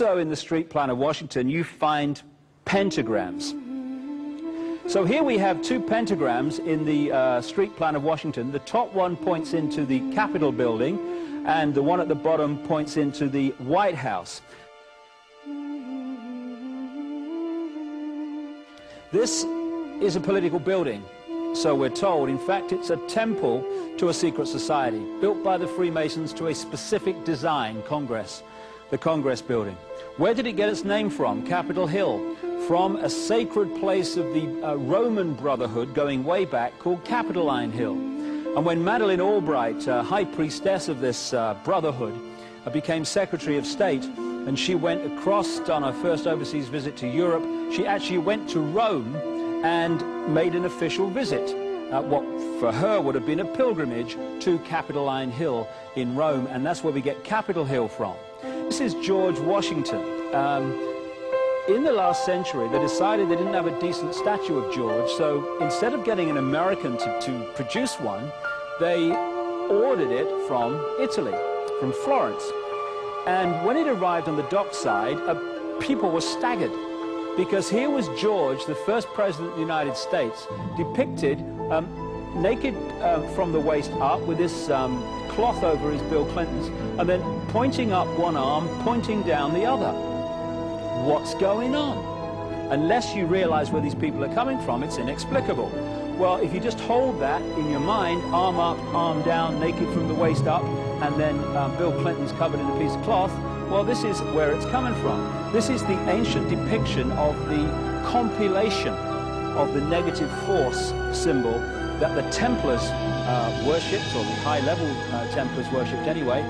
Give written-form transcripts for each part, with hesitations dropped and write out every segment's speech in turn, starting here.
Also in the street plan of Washington, you find pentagrams. So here we have two pentagrams in the street plan of Washington. The top one points into the Capitol building, and the one at the bottom points into the White House. This is a political building, so we're told. In fact, it's a temple to a secret society, built by the Freemasons to a specific design, Congress, the Congress building. Where did it get its name from? Capitol Hill, from a sacred place of the Roman Brotherhood going way back called Capitoline Hill. And when Madeleine Albright, high priestess of this brotherhood, became Secretary of State, and she went across on her first overseas visit to Europe, she actually went to Rome and made an official visit, what for her would have been a pilgrimage to Capitoline Hill in Rome, and that's where we get Capitol Hill from. This is George Washington. In the last century, they decided they didn't have a decent statue of George, so instead of getting an American to produce one, they ordered it from Italy, from Florence. And when it arrived on the dockside, people were staggered, because here was George, the first president of the United States, depicted naked from the waist up with this cloth over his Bill Clinton's, and then pointing up one arm, pointing down the other. What's going on? Unless you realize where these people are coming from, it's inexplicable. Well, if you just hold that in your mind, arm up, arm down, naked from the waist up, and then Bill Clinton's covered in a piece of cloth, well, this is where it's coming from. This is the ancient depiction of the compilation of the negative force symbol that the Templars worshipped, or the high-level Templars worshipped anyway,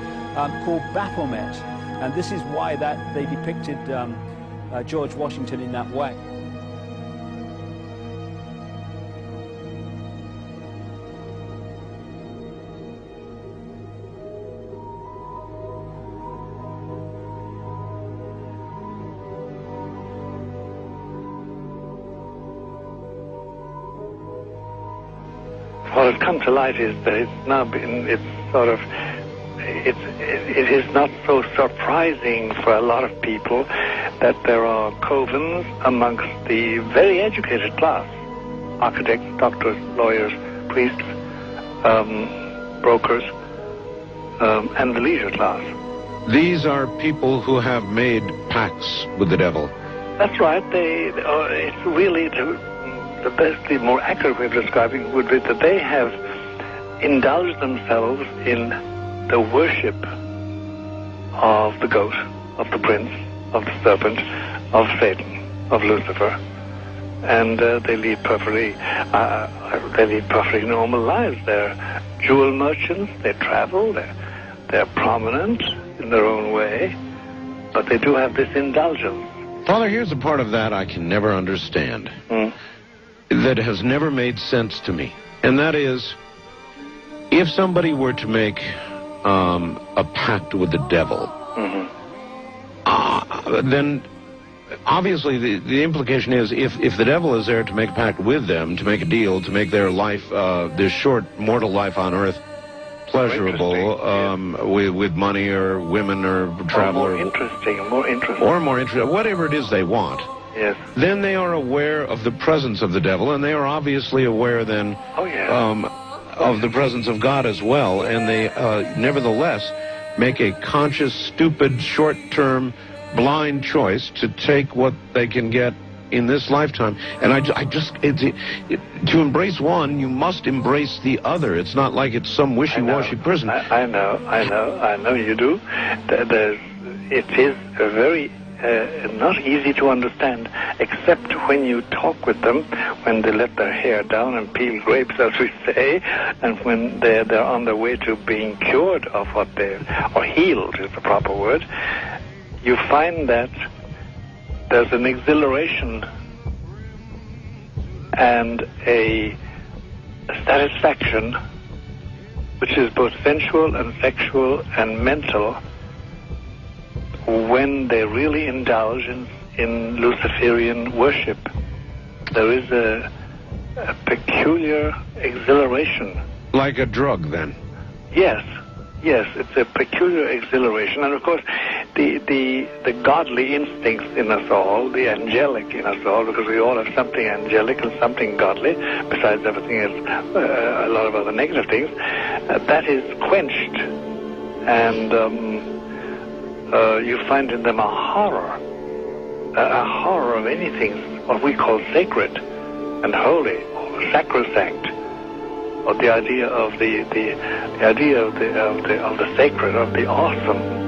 called Baphomet. And this is why that they depicted George Washington in that way. What has come to light is that it's now been, it is not so surprising for a lot of people that there are covens amongst the very educated class, architects, doctors, lawyers, priests, brokers, and the leisure class. These are people who have made pacts with the devil. That's right. It's really the best, the more accurate way of describing it would be that they have indulged themselves in the worship of the goat, of the prince, of the serpent, of Satan, of Lucifer, and they lead perfectly normal lives. They're jewel merchants. They travel. They're prominent in their own way, but they do have this indulgence. Father, here's a part of that I can never understand. That has never made sense to me, and that is, if somebody were to make a pact with the devil, then obviously the implication is if the devil is there to make a pact with them, to make a deal, to make their life, their short mortal life on earth, pleasurable, with money or women or travel, or more interesting, whatever it is they want. Yes. Then they are aware of the presence of the devil, and they are obviously aware then of the presence of God as well, and they nevertheless make a conscious, stupid, short-term, blind choice to take what they can get in this lifetime. And to embrace one, you must embrace the other. It's not like it's some wishy-washy prison. I know you do. It is a very not easy to understand, except when you talk with them, when they let their hair down and peel grapes, as we say, and when they're on their way to being cured of what or healed is the proper word. You find that there's an exhilaration and a satisfaction which is both sensual and sexual and mental when they really indulge in Luciferian worship. There is a peculiar exhilaration. Like a drug, then? Yes, it's a peculiar exhilaration. And of course, the godly instincts in us all, the angelic in us all, because we all have something angelic and something godly, besides everything else, a lot of other negative things, that is quenched. And you find in them a horror of anything, what we call sacred and holy, or sacrosanct, or the idea of the idea of the sacred, of the awesome.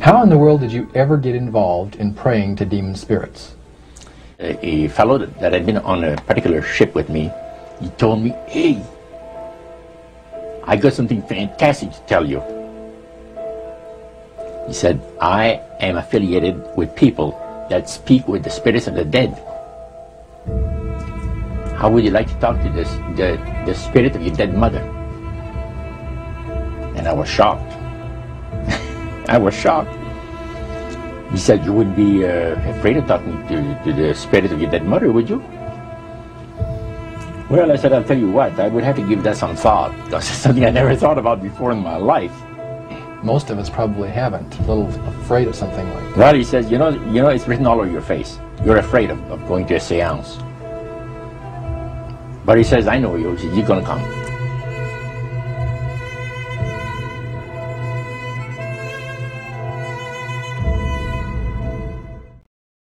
How in the world did you ever get involved in praying to demon spirits? A fellow that had been on a particular ship with me, he told me, "Hey, I got something fantastic to tell you." He said, "I am affiliated with people that speak with the spirits of the dead. How would you like to talk to the spirit of your dead mother?" And I was shocked. I was shocked. He said, "You wouldn't be afraid of talking to the spirit of your dead mother, would you?" Well, I said, "I'll tell you what, I would have to give that some thought, because it's something I never thought about before in my life." Most of us probably haven't. A little afraid of something like that. Well, he says, you know, it's written all over your face. You're afraid of going to a seance. But he says, "I know you. You're going to come."